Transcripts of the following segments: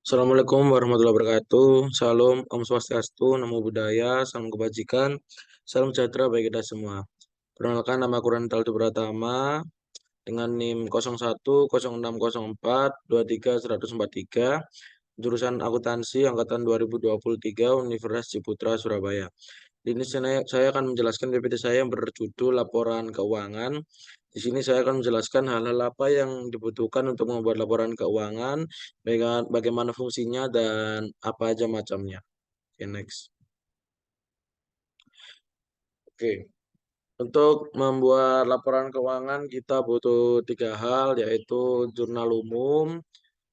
Assalamualaikum warahmatullahi wabarakatuh. Salam, Om Swastiastu, Namo Buddhaya, Salam Kebajikan, Salam sejahtera bagi kita semua. Perkenalkan, nama aku Rentaldi Pratama dengan NIM 010604234143, jurusan akuntansi angkatan 2023 Universitas Ciputra Surabaya. Di sini saya akan menjelaskan PPT saya yang berjudul Laporan Keuangan. Di sini saya akan menjelaskan hal-hal apa yang dibutuhkan untuk membuat laporan keuangan, bagaimana fungsinya, dan apa aja macamnya. Oke, next. Oke, untuk membuat laporan keuangan kita butuh tiga hal, yaitu jurnal umum,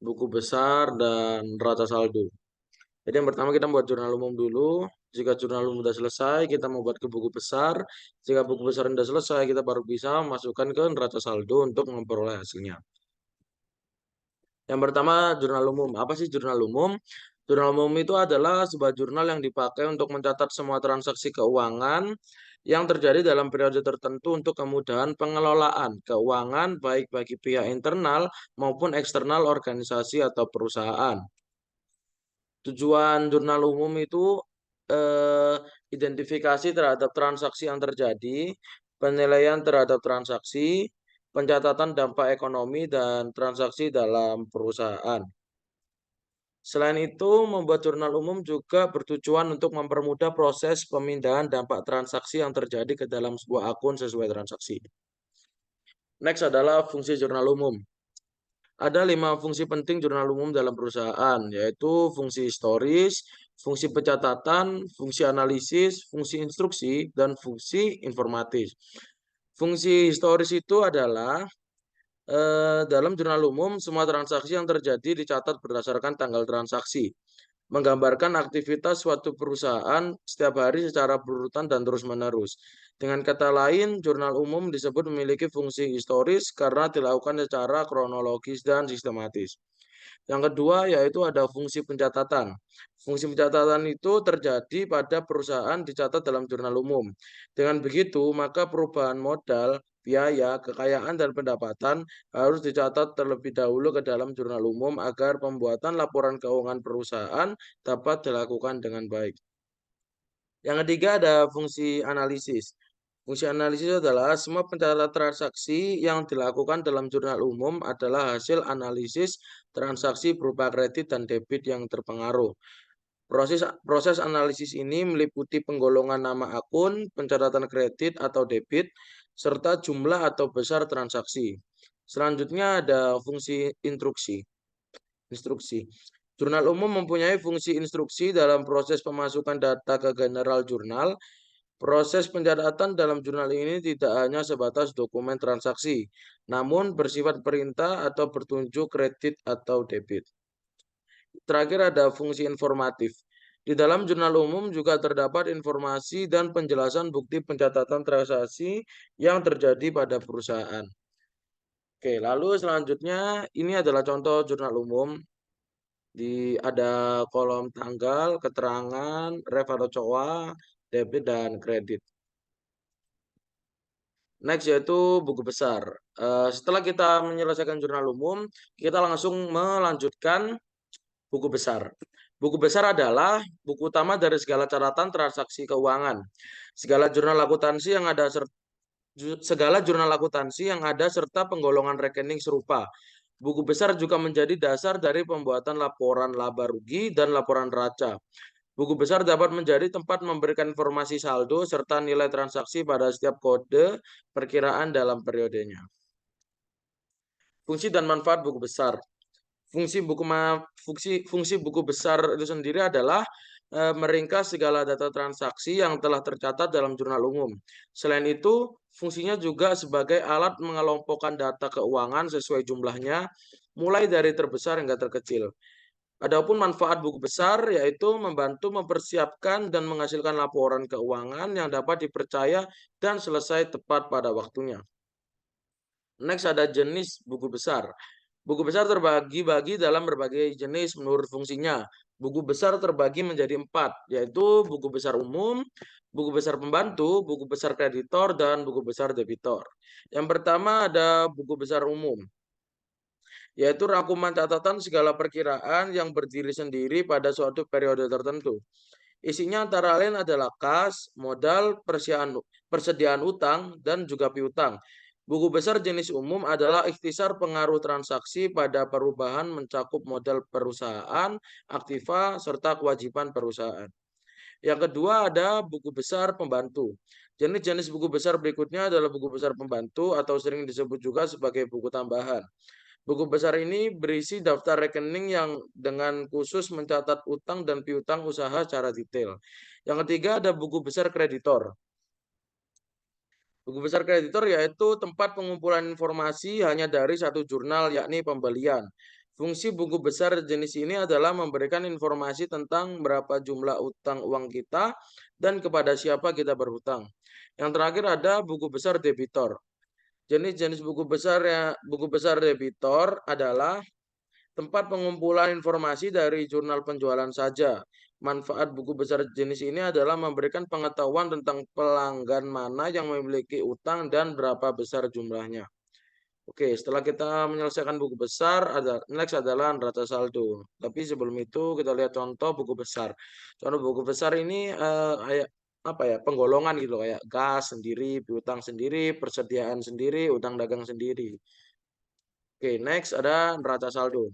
buku besar, dan neraca saldo. Jadi yang pertama kita buat jurnal umum dulu. Jika jurnal umum sudah selesai, kita membuat ke buku besar. Jika buku besar sudah selesai, kita baru bisa masukkan ke neraca saldo untuk memperoleh hasilnya. Yang pertama, jurnal umum. Apa sih jurnal umum? Jurnal umum itu adalah sebuah jurnal yang dipakai untuk mencatat semua transaksi keuangan yang terjadi dalam periode tertentu untuk kemudahan pengelolaan keuangan baik bagi pihak internal maupun eksternal organisasi atau perusahaan. Tujuan jurnal umum itu eh, identifikasi terhadap transaksi yang terjadi, penilaian terhadap transaksi, pencatatan dampak ekonomi dan transaksi dalam perusahaan. Selain itu, membuat jurnal umum juga bertujuan untuk mempermudah proses pemindahan dampak transaksi yang terjadi ke dalam sebuah akun sesuai transaksi. Next adalah fungsi jurnal umum. Ada 5 fungsi penting jurnal umum dalam perusahaan, yaitu fungsi historis, fungsi pencatatan, fungsi analisis, fungsi instruksi, dan fungsi informatif. Fungsi historis itu adalah dalam jurnal umum, semua transaksi yang terjadi dicatat berdasarkan tanggal transaksi, menggambarkan aktivitas suatu perusahaan setiap hari secara berurutan dan terus-menerus. Dengan kata lain, jurnal umum disebut memiliki fungsi historis karena dilakukan secara kronologis dan sistematis. Yang kedua yaitu ada fungsi pencatatan. Fungsi pencatatan itu terjadi pada perusahaan dicatat dalam jurnal umum. Dengan begitu, maka perubahan modal, biaya, kekayaan, dan pendapatan harus dicatat terlebih dahulu ke dalam jurnal umum agar pembuatan laporan keuangan perusahaan dapat dilakukan dengan baik. Yang ketiga ada fungsi analisis. Fungsi analisis adalah semua pencatatan transaksi yang dilakukan dalam jurnal umum adalah hasil analisis transaksi berupa kredit dan debit yang terpengaruh. Proses analisis ini meliputi penggolongan nama akun, pencatatan kredit atau debit, serta jumlah atau besar transaksi. Selanjutnya ada fungsi instruksi. Jurnal umum mempunyai fungsi instruksi dalam proses pemasukan data ke general jurnal. Proses pencatatan dalam jurnal ini tidak hanya sebatas dokumen transaksi, namun bersifat perintah atau bertunjuk kredit atau debit. Terakhir ada fungsi informatif. Di dalam jurnal umum juga terdapat informasi dan penjelasan bukti pencatatan transaksi yang terjadi pada perusahaan. Oke, lalu selanjutnya ini adalah contoh jurnal umum. Ada kolom tanggal, keterangan, ref atau COA, debit, dan kredit. Next yaitu buku besar. Setelah kita menyelesaikan jurnal umum, kita langsung melanjutkan buku besar. Buku besar adalah buku utama dari segala catatan transaksi keuangan. Segala jurnal akuntansi yang ada serta penggolongan rekening serupa. Buku besar juga menjadi dasar dari pembuatan laporan laba rugi dan laporan neraca. Buku besar dapat menjadi tempat memberikan informasi saldo serta nilai transaksi pada setiap kode perkiraan dalam periodenya. Fungsi dan manfaat buku besar. Fungsi buku besar itu sendiri adalah meringkas segala data transaksi yang telah tercatat dalam jurnal umum. Selain itu, fungsinya juga sebagai alat mengelompokkan data keuangan sesuai jumlahnya, mulai dari terbesar hingga terkecil. Adapun manfaat buku besar yaitu membantu mempersiapkan dan menghasilkan laporan keuangan yang dapat dipercaya dan selesai tepat pada waktunya. Next ada jenis buku besar. Buku besar terbagi-bagi dalam berbagai jenis menurut fungsinya. Buku besar terbagi menjadi 4, yaitu buku besar umum, buku besar pembantu, buku besar kreditor, dan buku besar debitor. Yang pertama ada buku besar umum. yaitu rangkuman catatan segala perkiraan yang berdiri sendiri pada suatu periode tertentu. Isinya antara lain adalah kas, modal, persediaan utang, dan juga piutang. Buku besar jenis umum adalah ikhtisar pengaruh transaksi pada perubahan mencakup modal perusahaan, aktiva, serta kewajiban perusahaan. Yang kedua ada buku besar pembantu. Jenis-jenis buku besar berikutnya adalah buku besar pembantu atau sering disebut juga sebagai buku tambahan. Buku besar ini berisi daftar rekening yang dengan khusus mencatat utang dan piutang usaha secara detail. Yang ketiga ada buku besar kreditor. Buku besar kreditor yaitu tempat pengumpulan informasi hanya dari satu jurnal yakni pembelian. Fungsi buku besar jenis ini adalah memberikan informasi tentang berapa jumlah utang uang kita dan kepada siapa kita berhutang. Yang terakhir ada buku besar debitor. Jenis-jenis buku besar debitor adalah tempat pengumpulan informasi dari jurnal penjualan saja. Manfaat buku besar jenis ini adalah memberikan pengetahuan tentang pelanggan mana yang memiliki utang dan berapa besar jumlahnya. Oke, setelah kita menyelesaikan buku besar, next adalah neraca saldo. Tapi sebelum itu kita lihat contoh buku besar. Contoh buku besar ini kayak apa ya, penggolongan gitu kayak gas sendiri, piutang sendiri, persediaan sendiri, utang dagang sendiri. Oke, next ada neraca saldo.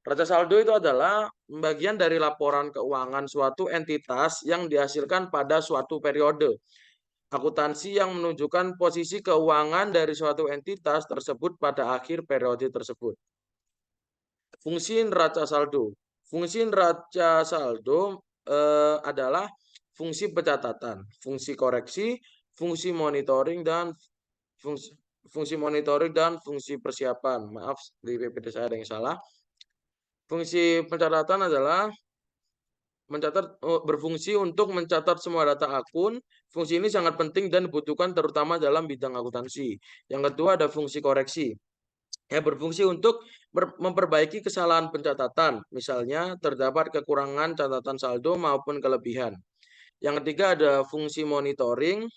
Neraca saldo itu adalah bagian dari laporan keuangan suatu entitas yang dihasilkan pada suatu periode. Akuntansi yang menunjukkan posisi keuangan dari suatu entitas tersebut pada akhir periode tersebut. Fungsi neraca saldo. Fungsi neraca saldo adalah fungsi pencatatan, fungsi koreksi, fungsi monitoring dan fungsi fungsi persiapan. Maaf di PPT saya ada yang salah. Fungsi pencatatan adalah berfungsi untuk mencatat semua data akun. Fungsi ini sangat penting dan dibutuhkan terutama dalam bidang akuntansi. Yang kedua ada fungsi koreksi. Berfungsi untuk memperbaiki kesalahan pencatatan. Misalnya terdapat kekurangan catatan saldo maupun kelebihan. Yang ketiga ada fungsi monitoring.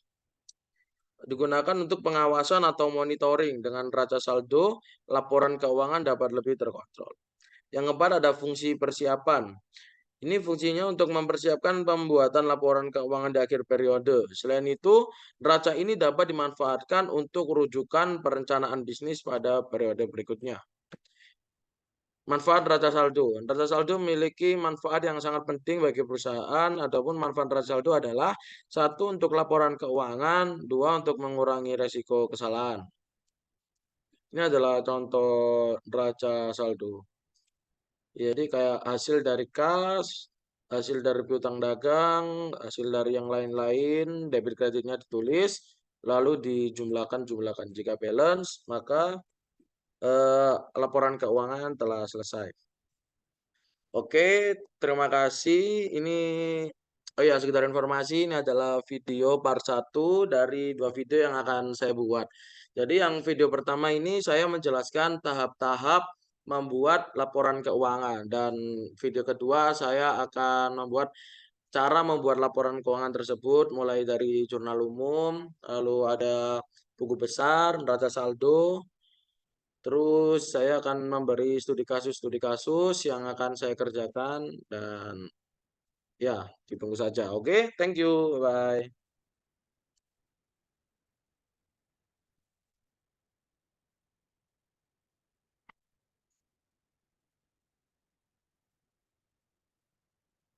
Digunakan untuk pengawasan atau monitoring dengan neraca saldo, laporan keuangan dapat lebih terkontrol. Yang keempat ada fungsi persiapan. Ini fungsinya untuk mempersiapkan pembuatan laporan keuangan di akhir periode. Selain itu, neraca ini dapat dimanfaatkan untuk rujukan perencanaan bisnis pada periode berikutnya. Manfaat neraca saldo. Neraca saldo memiliki manfaat yang sangat penting bagi perusahaan. Adapun manfaat neraca saldo adalah satu untuk laporan keuangan, dua untuk mengurangi resiko kesalahan. Ini adalah contoh neraca saldo. Jadi kayak hasil dari kas, hasil dari piutang dagang, hasil dari yang lain-lain, debit kreditnya ditulis, lalu dijumlahkan. Jika balance, maka laporan keuangan telah selesai. Oke, terima kasih. Ini oh ya, sekedar informasi, ini adalah video part 1 dari 2 video yang akan saya buat. Jadi yang video pertama ini saya menjelaskan tahap-tahap membuat laporan keuangan dan video kedua saya akan membuat cara membuat laporan keuangan tersebut mulai dari jurnal umum, lalu ada buku besar, neraca saldo, terus saya akan memberi studi kasus yang akan saya kerjakan dan ya ditunggu saja. Oke, thank you, bye.